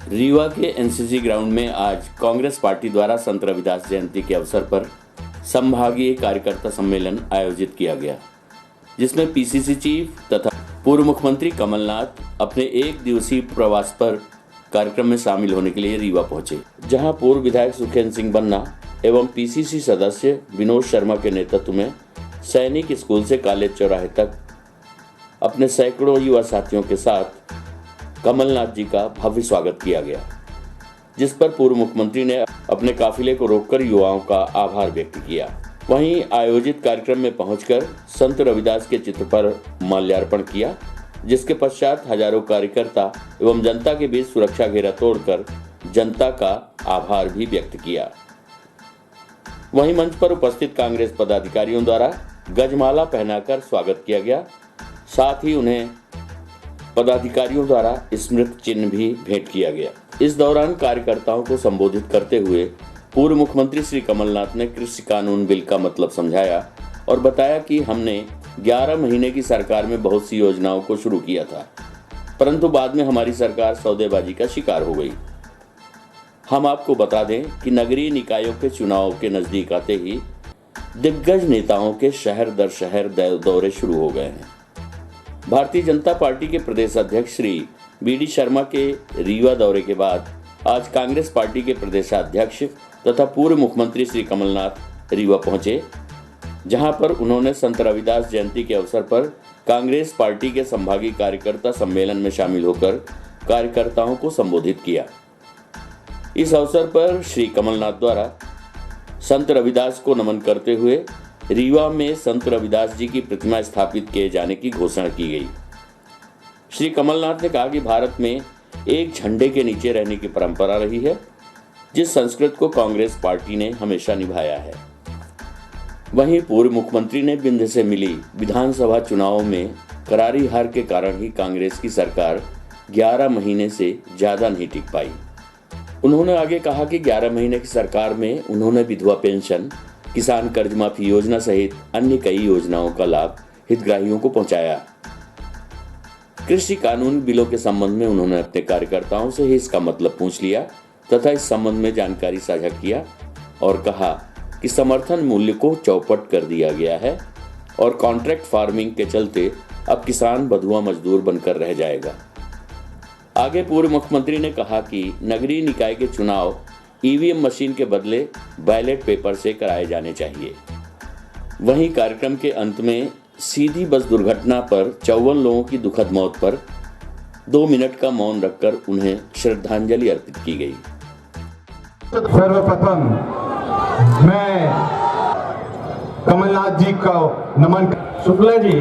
रीवा के NCC ground में आज कांग्रेस पार्टी द्वारा संत रविदास जयंती के अवसर पर संभागीय कार्यकर्ता सम्मेलन आयोजित किया गया, जिसमें पीसीसी चीफ तथा पूर्व मुख्यमंत्री कमलनाथ अपने एक दिवसीय प्रवास पर कार्यक्रम में शामिल होने के लिए रीवा पहुंचे, जहां पूर्व विधायक सुखेंद्र सिंह बन्ना एवं पीसीसी सदस्य विनोद शर्मा के नेतृत्व में सैनिक स्कूल से कॉलेज चौराहे तक अपने सैकड़ों युवा साथियों के साथ कमलनाथ जी का भव्य स्वागत किया गया, जिस पर पूर्व मुख्यमंत्री ने अपने काफिले को रोककर युवाओं का आभार व्यक्त किया। वहीं आयोजित कार्यक्रम में पहुंचकर संत रविदास के चित्र पर माल्यार्पण किया, जिसके पश्चात हजारों कार्यकर्ता एवं जनता के बीच सुरक्षा घेरा तोड़कर जनता का आभार भी व्यक्त किया। वहीं मंच पर उपस्थित कांग्रेस पदाधिकारियों द्वारा गजमाला पहनाकर स्वागत किया गया, साथ ही उन्हें पदाधिकारियों द्वारा स्मृति चिन्ह भी भेंट किया गया। इस दौरान कार्यकर्ताओं को संबोधित करते हुए पूर्व मुख्यमंत्री श्री कमलनाथ ने कृषि कानून बिल का मतलब समझाया और बताया कि हमने 11 महीने की सरकार में बहुत सी योजनाओं को शुरू किया था, परंतु बाद में हमारी सरकार सौदेबाजी का शिकार हो गई। हम आपको बता दें कि नगरीय निकायों के चुनाव के नजदीक आते ही दिग्गज नेताओं के शहर दर शहर दौरे शुरू हो गए हैं। भारतीय जनता पार्टी के प्रदेश अध्यक्ष श्री बीडी शर्मा के रीवा दौरे के बाद आज कांग्रेस पार्टी के प्रदेशाध्यक्ष तथा पूर्व मुख्यमंत्री श्री कमलनाथ रीवा पहुंचे, जहां पर उन्होंने संत रविदास जयंती के अवसर पर कांग्रेस पार्टी के संभागीय कार्यकर्ता सम्मेलन में शामिल होकर कार्यकर्ताओं को संबोधित किया। इस अवसर पर श्री कमलनाथ द्वारा संत रविदास को नमन करते हुए रीवा में संत रविदास जी की प्रतिमा स्थापित किए जाने की घोषणा की गई। श्री कमलनाथ ने कहा कि भारत में एक झंडे के नीचे रहने की परंपरा रही है, जिस संस्कृति को कांग्रेस पार्टी ने हमेशा निभाया है। वहीं पूर्व मुख्यमंत्री ने बिंद से मिली विधानसभा चुनावों में करारी हार के कारण ही कांग्रेस की सरकार 11 महीने से ज्यादा नहीं टिक पाई। उन्होंने आगे कहा कि 11 महीने की सरकार में उन्होंने विधवा पेंशन, किसान कर्ज माफी योजना सहित अन्य कई योजनाओं का लाभ हितग्राहियों को पहुंचाया। कृषि कानून बिलों के संबंध में उन्होंने अपने कार्यकर्ताओं से ही इसका मतलब पूछ लिया तथा इस संबंध में जानकारी साझा किया और कहा कि समर्थन मूल्य को चौपट कर दिया गया है और कॉन्ट्रैक्ट फार्मिंग के चलते अब किसान बधुआ मजदूर बनकर रह जाएगा। आगे पूर्व मुख्यमंत्री ने कहा कि नगरीय निकाय के चुनाव ईवीएम मशीन के बदले बैलेट पेपर से कराए जाने चाहिए। वहीं कार्यक्रम के अंत में सीधी बस दुर्घटना पर 54 लोगों की दुखद मौत पर 2 मिनट का मौन रखकर उन्हें श्रद्धांजलि अर्पित की गई। सर्वप्रथम मैं कमलनाथ जी का नमन शुक्ला जी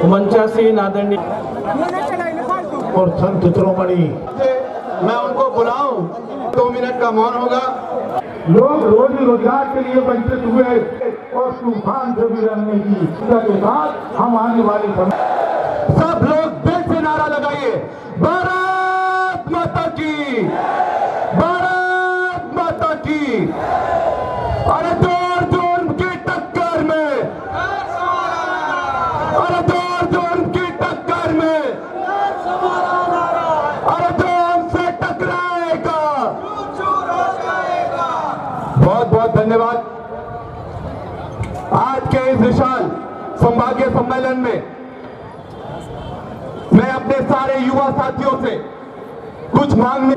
मंचासीन आदरणीय और संत शिरोमणि मैं उनको बुलाऊं, 2 मिनट का मौन होगा। लोग रोजी रोजगार के लिए वंचित हुए और तूफान से भी लड़ने की इच्छा के साथ हम आने वाले समय सब लोग दिल से नारा लगाइए, भारत माता की, भारत माता की। अरे जोर जोर की टक्कर में, अरे जोर जोर की टक्कर में, अरे जो हमसे टकराएगा बहुत बहुत धन्यवाद। आज के इस विशाल संभागीय सम्मेलन में मैं अपने सारे युवा साथियों से कुछ मांगने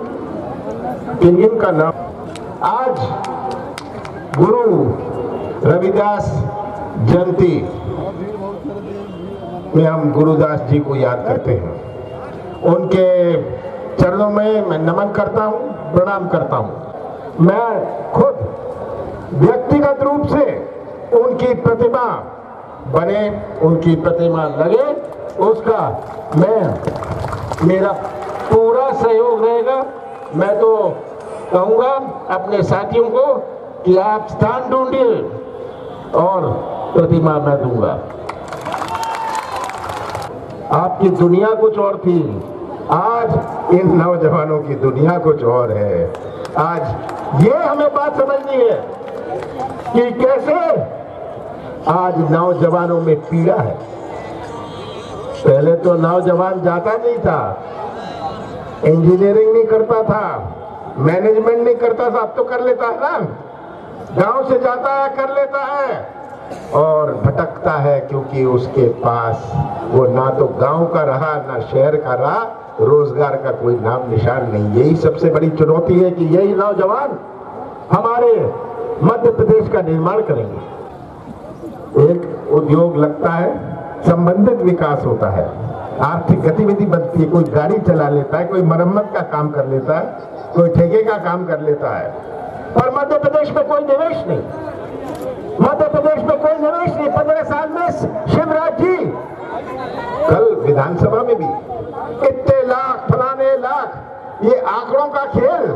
इनका नाम आज गुरु रविदास जयंती में हम गुरुदास जी को याद करते हैं। उनके चरणों में मैं नमन करता हूं, प्रणाम करता हूं। मैं खुद व्यक्तिगत रूप से उनकी प्रतिमा बने, उनकी प्रतिमा लगे, उसका मेरा पूरा सहयोग रहेगा। मैं तो कहूँगा अपने साथियों को कि आप स्थान ढूंढिए और प्रतिमा मैं दूंगा। आपकी दुनिया कुछ और थी, आज इन नौजवानों की दुनिया कुछ और है। आज ये हमें बात समझनी है कि कैसे आज नौजवानों में पीड़ा है। पहले तो नौजवान जाता नहीं था, इंजीनियरिंग नहीं करता था, मैनेजमेंट नहीं करता था, अब तो कर लेता है ना। गांव से जाता है, कर लेता है और भटकता है, क्योंकि उसके पास वो ना तो गांव का रहा ना शहर का रहा, रोजगार का कोई नाम निशान नहीं। यही सबसे बड़ी चुनौती है कि यही नौजवान हमारे मध्य प्रदेश का निर्माण करेंगे। एक उद्योग लगता है, संबंधित विकास होता है, आर्थिक गतिविधि बनती है, कोई गाड़ी चला लेता है, कोई मरम्मत का काम कर लेता है, कोई ठेके का काम कर लेता है, और मध्य प्रदेश में कोई निवेश नहीं। मध्य प्रदेश में कोई निवेश नहीं। 15 साल में शिवराज जी कल विधानसभा में भी इतने लाख फलाने लाख, ये आंकड़ों का खेल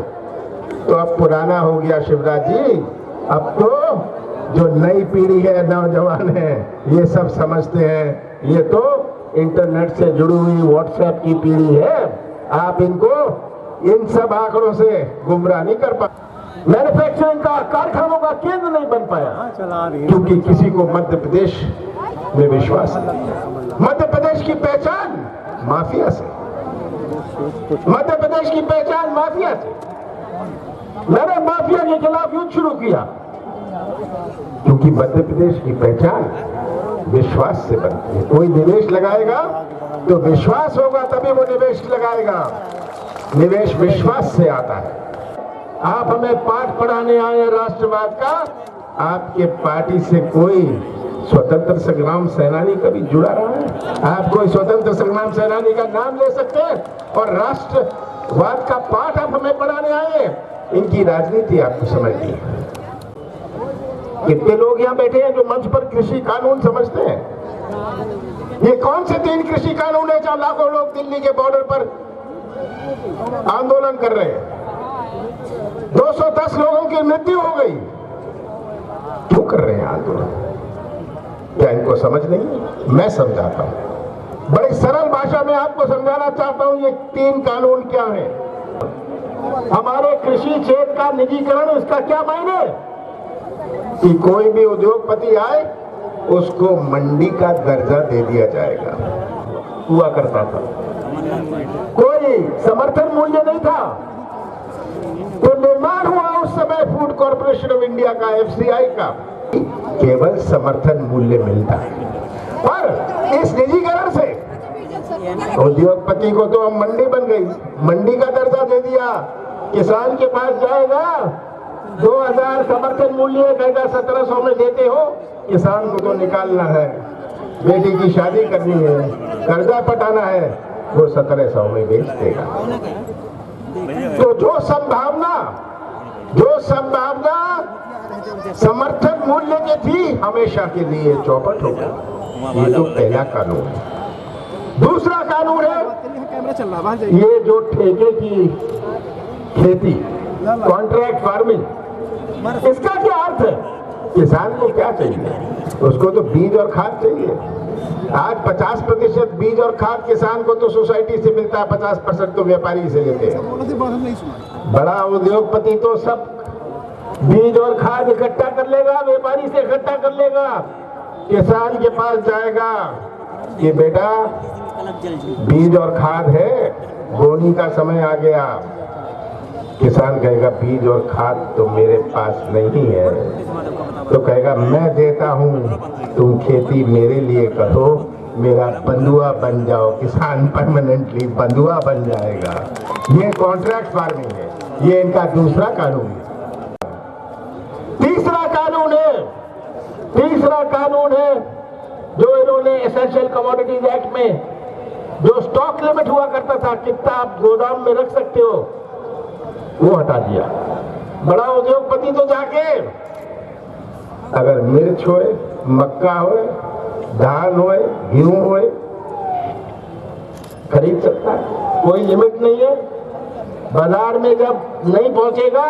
तो अब पुराना हो गया शिवराज जी। अब तो जो नई पीढ़ी है, नौजवान है, ये सब समझते हैं ये तो इंटरनेट से जुड़ी हुई व्हाट्सएप की पीढ़ी है। आप इनको इन सब आंकड़ों से गुमराह नहीं कर पाए। मैन्युफैक्चरिंग का, कारखानों का केंद्र नहीं बन पाया, क्योंकि किसी को मध्य प्रदेश में विश्वास नहीं। मध्य प्रदेश की पहचान माफिया से, मध्य प्रदेश की पहचान माफिया से। मैंने माफिया के खिलाफ युद्ध शुरू किया, क्योंकि मध्य प्रदेश की पहचान विश्वास से बनती है। कोई निवेश लगाएगा तो विश्वास होगा, तभी वो निवेश लगाएगा। निवेश विश्वास से आता है। आप हमें पाठ पढ़ाने आए राष्ट्रवाद का, आपके पार्टी से कोई स्वतंत्र संग्राम सेनानी कभी जुड़ा रहा है? आप कोई स्वतंत्र संग्राम सेनानी का नाम ले सकते हैं? और राष्ट्रवाद का पाठ आप हमें पढ़ाने आए? इनकी राजनीति आपको समझनी है। कितने लोग यहाँ बैठे हैं जो मंच पर कृषि कानून समझते हैं? ये कौन से 3 कृषि कानून है जहां लाखों लोग दिल्ली के बॉर्डर पर आंदोलन कर रहे हैं? 210 लोगों की मृत्यु हो गई। क्यों कर रहे हैं आंदोलन? क्या इनको समझ नहीं? मैं समझाता हूं, बड़ी सरल भाषा में आपको समझाना चाहता हूं। ये 3 कानून क्या है? हमारे कृषि क्षेत्र का निजीकरण, इसका क्या मायने? कि कोई भी उद्योगपति आए उसको मंडी का दर्जा दे दिया जाएगा। हुआ करता था, कोई समर्थन मूल्य नहीं था, तो निर्माण हुआ उस समय फूड कॉर्पोरेशन ऑफ इंडिया का, FCI का, केवल समर्थन मूल्य मिलता है। पर इस निजीकरण से उद्योगपति को तो अब मंडी बन गई, मंडी का दर्जा दे दिया। किसान के पास जाएगा, 2000 समर्थन मूल्य कहेगा 1700 में देते हो। किसान को तो निकालना है, बेटी की शादी करनी है, कर्जा पटाना है, वो 1700 में बेच देगा। तो जो संभावना समर्थन मूल्य की थी, हमेशा के लिए चौपट हो गई। ये तो पहला कानून है। दूसरा कानून है ये जो ठेके की खेती, कॉन्ट्रैक्ट फार्मिंग, इसका क्या अर्थ है? किसान को क्या चाहिए? उसको तो बीज और खाद चाहिए। आज 50% बीज और खाद किसान को तो सोसाइटी से मिलता है, 50% तो व्यापारी से लेते हैं। बड़ा उद्योगपति तो सब बीज और खाद इकट्ठा कर लेगा, व्यापारी से इकट्ठा कर लेगा। किसान के पास जाएगा कि बेटा बीज और खाद है, बोनी का समय आ गया। किसान कहेगा बीज और खाद तो मेरे पास नहीं है, तो कहेगा मैं देता हूं, तुम खेती मेरे लिए करो, मेरा बंधुआ बन जाओ। किसान परमानेंटली बंधुआ बन जाएगा। ये कॉन्ट्रैक्ट फार्मिंग है, ये इनका दूसरा कानून है। तीसरा कानून है जो इन्होंने एसेंशियल कमोडिटीज एक्ट में जो स्टॉक लिमिट हुआ करता था, कितना आप गोदाम में रख सकते हो, वो हटा दिया। बड़ा उद्योगपति तो जाके अगर मिर्च होए, मक्का होए, धान होए, गेहूं होए, खरीद सकता है, कोई लिमिट नहीं है। बाजार में जब नहीं पहुंचेगा,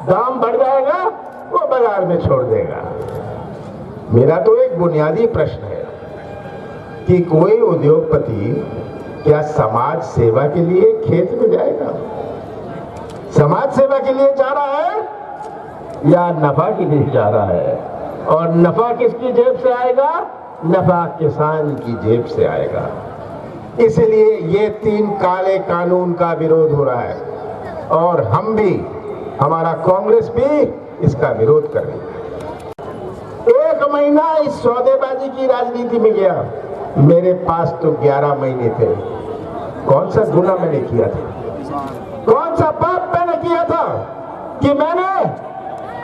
दाम बढ़ जाएगा, वो बाजार में छोड़ देगा। मेरा तो एक बुनियादी प्रश्न है कि कोई उद्योगपति क्या समाज सेवा के लिए खेत में जाएगा? समाज सेवा के लिए जा रहा है या नफा के लिए जा रहा है? और नफा किसकी जेब से आएगा? नफा किसान की जेब से आएगा। इसलिए ये 3 काले कानून का विरोध हो रहा है और हम भी, हमारा कांग्रेस भी इसका विरोध कर रही है। 1 महीना इस सौदेबाजी की राजनीति में गया, मेरे पास तो 11 महीने थे। कौन सा गुनाह मैंने किया था, कौन सा पाप मैंने किया था कि मैंने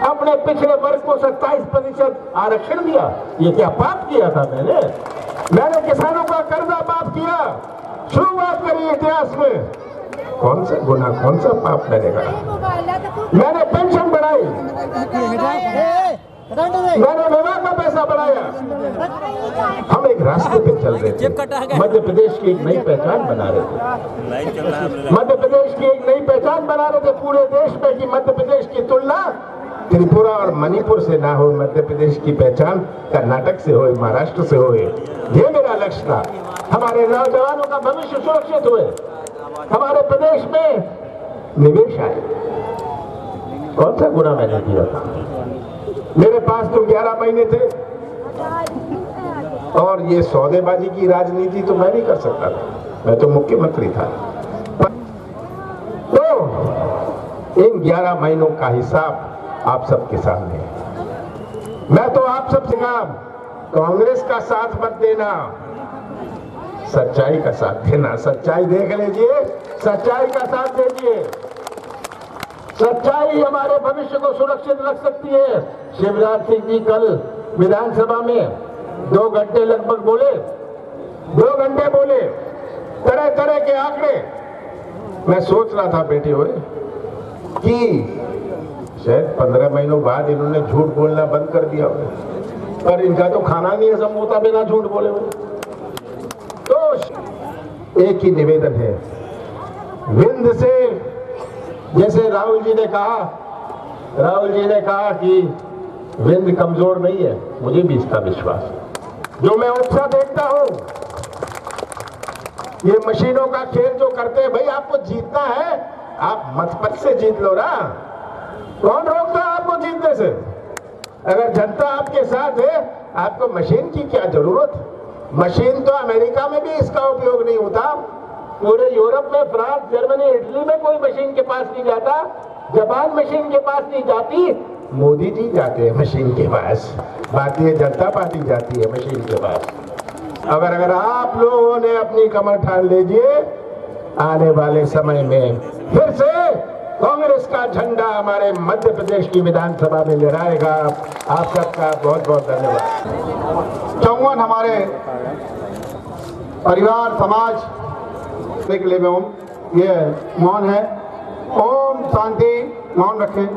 अपने पिछड़े वर्ग को 27% आरक्षण दिया? ये क्या पाप किया था मैंने किसानों का कर्जा माफ किया, शुरुआत करी इतिहास में। कौन सा गुनाह, कौन सा पाप मैंने करा? मैंने पेंशन बढ़ाई, मैंने विवाह का पैसा बढ़ाया। हम एक रास्ते पे चल रहे थे, मध्य प्रदेश की एक नई पहचान बना रहे थे, मध्य प्रदेश की एक नई पहचान बना रहे थे पूरे देश में कि मध्य प्रदेश की तुलना त्रिपुरा और मणिपुर से ना हो, मध्य प्रदेश की पहचान कर्नाटक से हो, महाराष्ट्र से हो। ये मेरा लक्ष्य था। हमारे नौजवानों का भविष्य सुरक्षित हुए, हमारे प्रदेश में निवेश आए। कौन सा गुनाह मैंने किया था? मेरे पास तो 11 महीने थे और ये सौदेबाजी की राजनीति तो मैं नहीं कर सकता था, मैं तो मुख्यमंत्री था। तो इन 11 महीनों का हिसाब आप सबके सामने है। मैं तो आप सबसे कहा, कांग्रेस का साथ मत देना, सच्चाई का साथ देना। सच्चाई देख लीजिए, सच्चाई का साथ दीजिए। सच्चाई हमारे भविष्य को सुरक्षित रख सकती है। शिवराज सिंह जी कल विधानसभा में 2 घंटे लगभग बोले, 2 घंटे बोले, तरह तरह के आंकड़े। मैं सोच रहा था बैठे हुए कि शायद 15 महीनों बाद इन्होंने झूठ बोलना बंद कर दिया हो, पर इनका तो खाना नहीं है समोता बिना झूठ बोले हुए। तो एक ही निवेदन है, विंध्य से, जैसे राहुल जी ने कहा कि विंध्य कमजोर नहीं है, मुझे भी इसका विश्वास है। जो मैं उत्साह देखता हूं, ये मशीनों का खेल जो करते हैं, भाई आपको जीतना है, आप मतपथ से जीत लो ना, कौन रोकता है आपको जीतने से? अगर जनता आपके साथ है, आपको मशीन की क्या जरूरत? मशीन तो अमेरिका में भी इसका उपयोग नहीं होता, पूरे यूरोप में, फ्रांस, जर्मनी, इटली में कोई मशीन के पास नहीं जाता, जापान मशीन के पास नहीं जाती, मोदी जी जाते हैं मशीन के पास, भारतीय जनता पार्टी जाती है मशीन के पास। अगर आप लोगों ने अपनी कमर ठान लीजिए, आने वाले समय में फिर से कांग्रेस का झंडा हमारे मध्य प्रदेश की विधानसभा में लहराएगा। आप सबका बहुत बहुत धन्यवाद। चौवन हमारे परिवार समाज के लिए में ओम, ये मौन है। ओम शांति, मौन रखें।